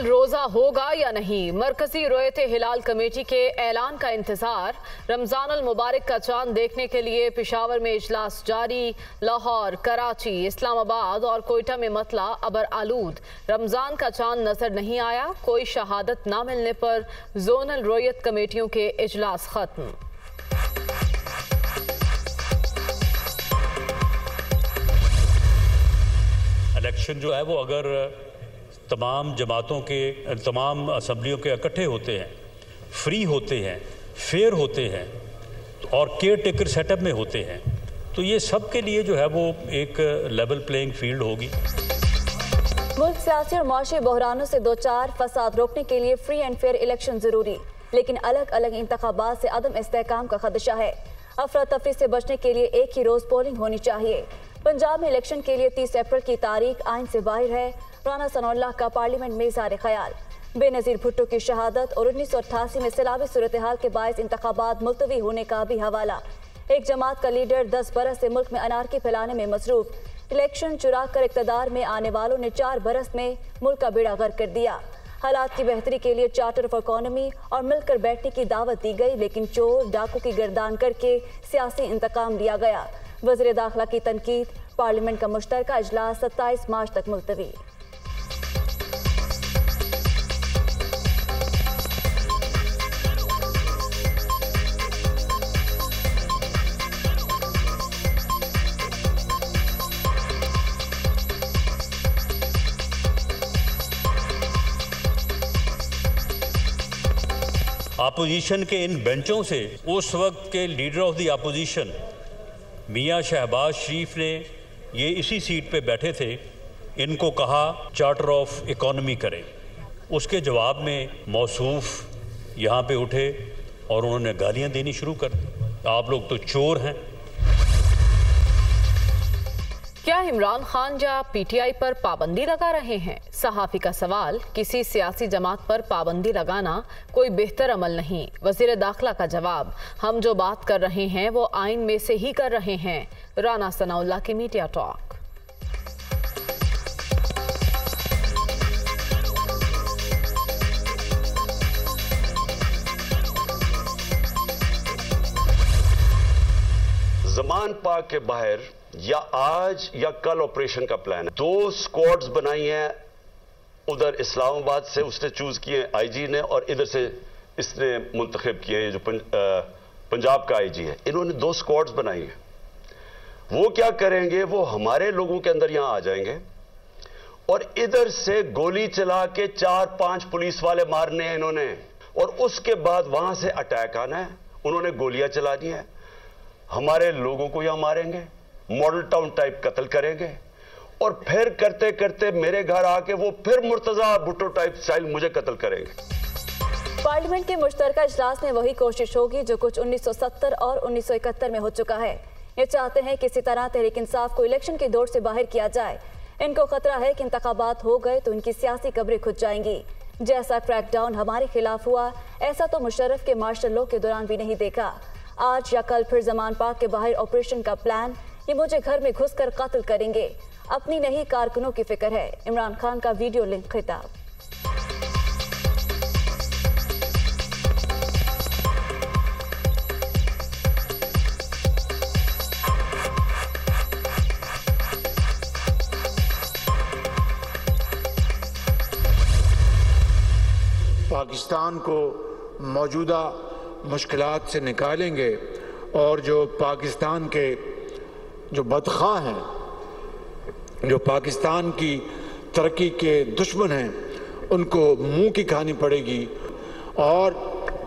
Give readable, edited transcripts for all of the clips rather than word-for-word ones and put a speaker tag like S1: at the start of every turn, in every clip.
S1: रोजा होगा या नहीं, मरकजी रोयते हिलाल कमेटी के ऐलान का इंतजार। रमजान अल मुबारक का चांद देखने के लिए पेशावर में इजलास जारी। लाहौर, कराची, इस्लामाबाद और कोयटा में मतला अबर आलूद। रमजान का चांद नजर नहीं आया। कोई शहादत ना मिलने पर जोनल रोयत कमेटियों के इजलास खत्म।
S2: इलेक्शन जो है वो अगर तमाम जमातों के, तमाम असम्बलियों के इकट्ठे होते हैं, फ्री होते हैं, फेयर होते हैं और केयर टेकर सेटअप में होते हैं, तो ये सब के लिए जो है वो एक लेवल प्लेइंग फील्ड होगी।
S3: मुल्क सियासी और माशी बहरानों से दो चार फसाद रोकने के लिए फ्री एंड फेयर इलेक्शन जरूरी, लेकिन अलग अलग इंतखाबात से अदम इस्तेहकाम का खदशा है। अफरा तफरी से बचने के लिए एक ही रोज पोलिंग होनी चाहिए। पंजाब में इलेक्शन के लिए 30 अप्रैल की तारीख आइन से बाहर है। राना सनाउल्लाह का पार्लियामेंट में इज़हार ख्याल। बेनज़ीर भुट्टो की शहादत और 1988 में सैलाबी सूरत हाल के बायस इंतखाबात मुलतवी होने का भी हवाला। एक जमात का लीडर 10 बरस से मुल्क में अनारकी फैलाने में मसरूफ। इलेक्शन चुरा कर इक़्तिदार में आने वालों ने 4 बरस में मुल्क का बेड़ा गर्क कर दिया। हालात की बेहतरी के लिए चार्टर ऑफ इकोनॉमी और मिलकर बैठने की दावत दी गई, लेकिन चोर डाकू की गिरदान करके सियासी इंतकाम लिया गया। वज़ीर दाखिला की तनकीद। पार्लियामेंट का मुश्तरका इजलास 27 मार्च तक मुलतवी।
S2: अपोजिशन के इन बेंचों से उस वक्त के लीडर ऑफ द अपोजिशन मियां शहबाज शरीफ ने, ये इसी सीट पे बैठे थे, इनको कहा चार्टर ऑफ इकोनॉमी करें। उसके जवाब में मौसूफ यहाँ पे उठे और उन्होंने गालियाँ देनी शुरू कर दी। आप लोग तो चोर हैं।
S1: क्या इमरान खान या पीटीआई पर पाबंदी लगा रहे हैं? सहाफ़ी का सवाल। किसी सियासी जमात पर पाबंदी लगाना कोई बेहतर अमल नहीं। वज़ीर दाखिला का जवाब, हम जो बात कर रहे हैं वो आइन में से ही कर रहे हैं। राना सनाउल्लाह की मीडिया टॉक।
S4: ज़मान पाक के बाहर या आज या कल ऑपरेशन का प्लान है। 2 स्क्वाड्स बनाई हैं, उधर इस्लामाबाद से उसने चूज किए आईजी ने, और इधर से इसने मुंतखब किए हैं जो पंजाब का आईजी है। इन्होंने 2 स्क्वाड्स बनाई हैं। वो क्या करेंगे, वो हमारे लोगों के अंदर यहां आ जाएंगे और इधर से गोली चला के 4-5 पुलिस वाले मारने हैं इन्होंने, और उसके बाद वहां से अटैक आना है। उन्होंने गोलियां चलानी है, हमारे लोगों को यहां मारेंगे, मॉडल टाउन टाइप कत्ल करेंगे, और फिर करते करते मेरे घर आके वो फिर मुर्तजा भुट्टो टाइप स्टाइल मुझे कत्ल करेंगे।
S3: पार्लियामेंट के मुश्तरका इजलास में वही कोशिश होगी जो कुछ 1970 और 1971 में हो चुका है। ये चाहते हैं किसी तरह तहरीक इंसाफ को इलेक्शन की दौड़ से बाहर किया जाए। इनको खतरा है कि इंतखाबात हो गए तो इनकी सियासी कब्रें खुद जाएंगी। जैसा क्रैकडाउन हमारे खिलाफ हुआ, ऐसा तो मुशर्रफ के मार्शल लॉ के दौरान भी नहीं देखा। आज या कल फिर ज़मान पाक के बाहर ऑपरेशन का प्लान। ये मुझे घर में घुसकर कत्ल करेंगे। अपनी नहीं कारकुनों की फिक्र है। इमरान खान का वीडियो लिंक खिताब।
S5: पाकिस्तान को मौजूदा मुश्किलात से निकालेंगे और जो पाकिस्तान के जो बदख़्वाह हैं, जो पाकिस्तान की तरक्की के दुश्मन हैं, उनको मुंह की खानी पड़ेगी। और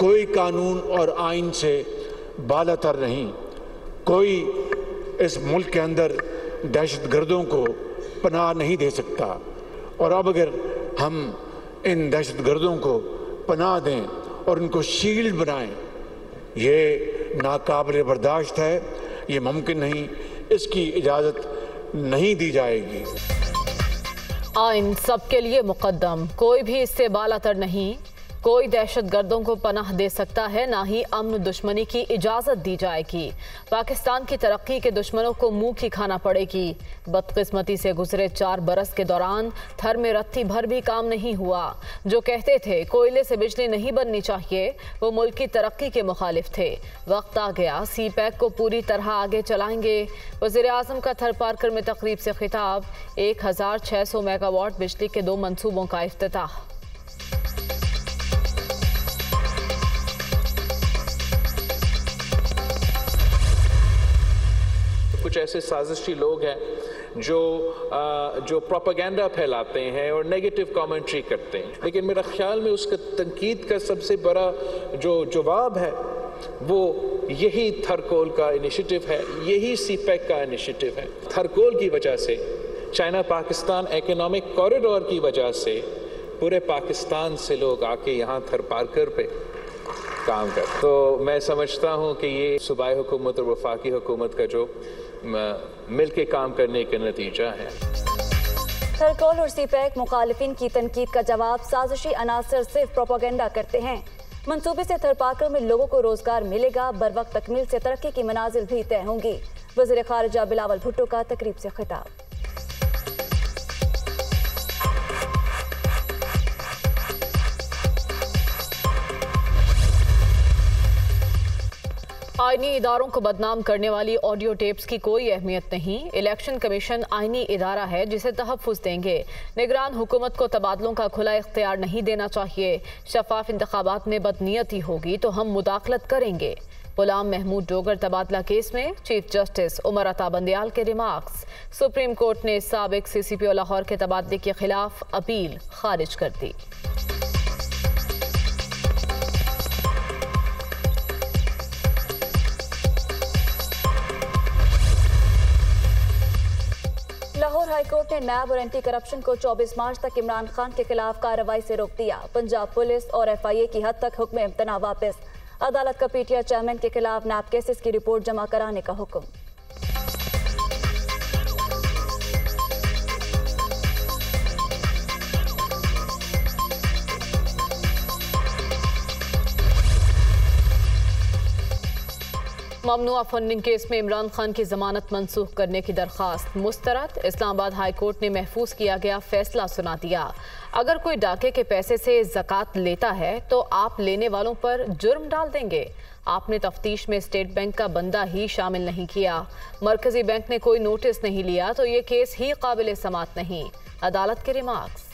S5: कोई कानून और आइन से बालातर नहीं। कोई इस मुल्क के अंदर दहशतगर्दों को पनाह नहीं दे सकता। और अब अगर हम इन दहशतगर्दों को पनाह दें और उनको शील्ड बनाएं, ये नाकाबिल बर्दाश्त है, ये मुमकिन नहीं, इसकी इजाज़त नहीं दी जाएगी।
S1: आइन सबके लिए मुकद्दम, कोई भी इससे बालातर नहीं। कोई दहशतगर्दों को पनाह दे सकता है, ना ही अमन दुश्मनी की इजाजत दी जाएगी। पाकिस्तान की तरक्की के दुश्मनों को मुंह की खाना पड़ेगी। बदकिस्मती से गुजरे 4 बरस के दौरान थर में रत्ती भर भी काम नहीं हुआ। जो कहते थे कोयले से बिजली नहीं बननी चाहिए, वो मुल्क की तरक्की के मुखालिफ थे। वक्त आ गया, सीपैक को पूरी तरह आगे चलाएंगे। वज़ीर आज़म का थर पार्कर में तकरीब से खिताब। 1600 मेगावाट बिजली के 2 मंसूबों का इफ्तिताह।
S6: कुछ ऐसे साजिशी लोग हैं जो प्रोपेगेंडा फैलाते हैं और नेगेटिव कमेंट्री करते हैं, लेकिन मेरा ख्याल में उसका तनकीद का सबसे बड़ा जो जवाब है वो यही थरकोल का इनिशिएटिव है, यही सीपैक का इनिशिएटिव है। थरकोल की वजह से, चाइना पाकिस्तान इकोनॉमिक कॉरिडोर की वजह से पूरे पाकिस्तान से लोग आके यहाँ थर पार्कर पे काम कर। तो मैं समझता हूँ कि ये सूबाई हुकूमत और वफाकी हुकूमत का जो मिल के काम करने का नतीजा है।
S3: थरकोल और सीपैक मुखालिफिन की तनकीद का जवाब। साजिशी अनासर सिर्फ प्रोपेगेंडा करते हैं। मंसूबे से थर पार्कर में लोगों को रोजगार मिलेगा। बर वक्त तकमील से तरक्की की मनाजिल भी तय होंगी। वज़ीर खारिजा बिलावल भुट्टो का तकरीब से खिताब।
S1: आईनी इदारों को बदनाम करने वाली ऑडियो टेप्स की कोई अहमियत नहीं। इलेक्शन कमीशन आईनी इदारा है जिसे तहफ़्फ़ुज़ देंगे। निगरान हुकूमत को तबादलों का खुला इख्तियार नहीं देना चाहिए। शफाफ इंतखाबात में बदनीयती होगी तो हम मुदाखलत करेंगे। गुलाम महमूद डोगर तबादला केस में चीफ जस्टिस उमर अता बंदियाल के रिमार्क्स। सुप्रीम कोर्ट ने साबिक CCPO लाहौर के तबादले के खिलाफ अपील खारिज कर दी।
S3: लाहौर हाईकोर्ट ने नैब और एंटी करप्शन को 24 मार्च तक इमरान खान के खिलाफ कार्रवाई से रोक दिया। पंजाब पुलिस और FIA की हद तक हुक्म इम्तना वापस। अदालत का PTI चेयरमैन के खिलाफ नैब केसेस की रिपोर्ट जमा कराने का हुक्म।
S1: ममनुआ फंडिंग केस में इमरान खान की जमानत मनसूख करने की दरख्वास्त मुस्तरद। इस्लामाबाद हाई कोर्ट ने महफूज किया गया फैसला सुना दिया। अगर कोई डाके के पैसे से ज़कात लेता है तो आप लेने वालों पर जुर्म डाल देंगे। आपने तफ्तीश में स्टेट बैंक का बंदा ही शामिल नहीं किया, मरकजी बैंक ने कोई नोटिस नहीं लिया तो ये केस ही काबिल समात नहीं। अदालत के रिमार्क्स।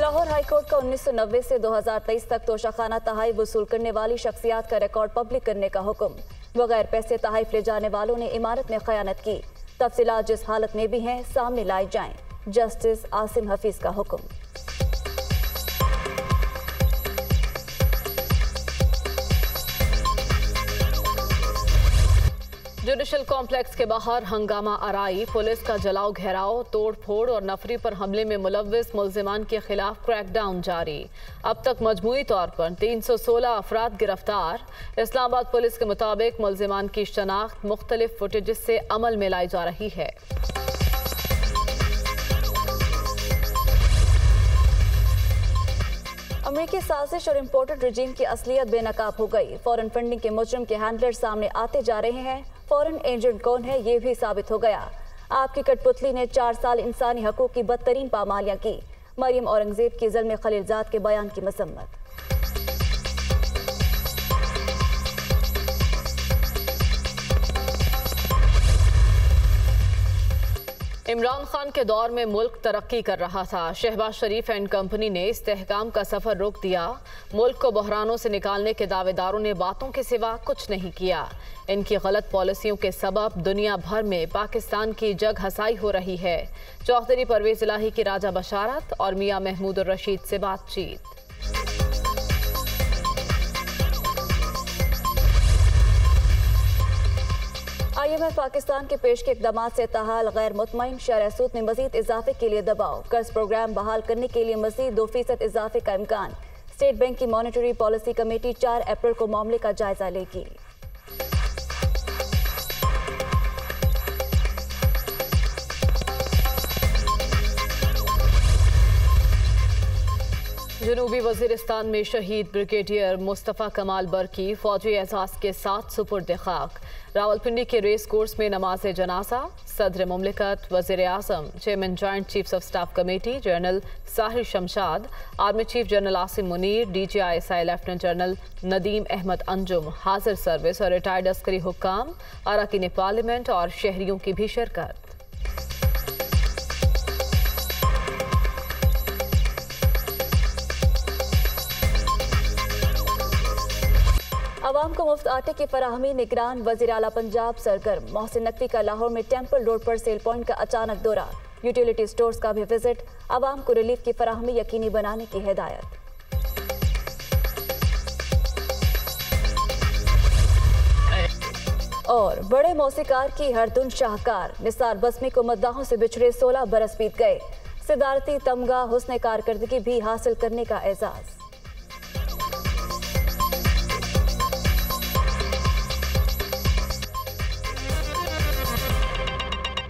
S3: लाहौर हाईकोर्ट का 1990 से 2023 तक तोशाखाना तहाई वसूल करने वाली शख्सियात का रिकॉर्ड पब्लिक करने का हुक्म। बगैर पैसे तहाइफ ले जाने वालों ने इमारत में खयानत की। तफसीलात जिस हालत में भी हैं सामने लाई जाएं। जस्टिस आसिम हफीज का हुक्म।
S1: जुडिशल कॉम्प्लेक्स के बाहर हंगामा आराई। पुलिस का जलाओ घेराव, तोड़ फोड़ और नफरी पर हमले में मुलव्विस मुल्जिमान के खिलाफ क्रैकडाउन जारी। अब तक मजमूई तौर पर 316 अफराद गिरफ्तार। इस्लामाबाद पुलिस के मुताबिक मुल्जिमान की शनाख्त मुख्तलिफ फुटेजेस से अमल में लाई जा रही है।
S3: अमेरिकी साजिश और इम्पोर्टेड रजीम की असलियत बेनकाब हो गई। फॉरेन फंडिंग के मुजरिम के हैंडलर सामने आते जा रहे हैं। फॉरेन एजेंट कौन है ये भी साबित हो गया। आपकी कठपुतली ने 4 साल इंसानी हकूक की बदतरीन पामालियां की। मरियम औरंगजेब की ज़ल्म खलीलजाद के बयान की मसम्मत।
S1: इमरान खान के दौर में मुल्क तरक्की कर रहा था। शहबाज शरीफ एंड कंपनी ने इस्तेहकाम का सफर रोक दिया। मुल्क को बहरानों से निकालने के दावेदारों ने बातों के सिवा कुछ नहीं किया। इनकी गलत पॉलिसियों के सबब दुनिया भर में पाकिस्तान की जग हसाई हो रही है। चौधरी परवेज इलाही की राजा बशारत और मियां महमूद रशीद से बातचीत।
S3: IMF पाकिस्तान के पेश के इक़दाम से ताहाल गैर मुतमईन। शरह सूद में मजीद इजाफे के लिए दबाव। कर्ज प्रोग्राम बहाल करने के लिए मजीद 2% इजाफे का इम्कान। स्टेट बैंक की मॉनिटरी पॉलिसी कमेटी 4 अप्रैल को मामले का जायजा लेगी।
S1: जनूबी वजीरिस्तान में शहीद ब्रिगेडियर मुस्तफ़ा कमाल बरकी फौजी एहसास के साथ सुपुर्द खाक। रावलपिंडी के रेस कोर्स में नमाज जनाजा। सदर मुमलिकत, वज़ीर आज़म, chairman joint chiefs of staff committee general Sahir Shamshad, army chief general Asim Munir, DGI lieutenant general Nadeem Ahmed Anjum, हाजिर सर्विस और रिटायर्ड अस्करी हुक्काम, अरकान पार्लियामेंट और शहरियों की भी शिरकत।
S3: अवाम को मुफ्त आटे की फराहमी निगरान वज़ीर आला पंजाब सरगर्म। मोहसिन नकवी का लाहौर में टेम्पल रोड पर सेल पॉइंट का अचानक दौरा। यूटिलिटी स्टोर्स का भी विजिट। अवाम को रिलीफ की फराहमी यकीनी बनाने की हिदायत। और बड़े मौसीकार की हर धुन शाहकार। निसार बस्मी को मद्दाहों से बिछड़े 16 बरस बीत गए। सिदारती तमगा हुस्न कारकर्दगी भी हासिल करने का एजाज।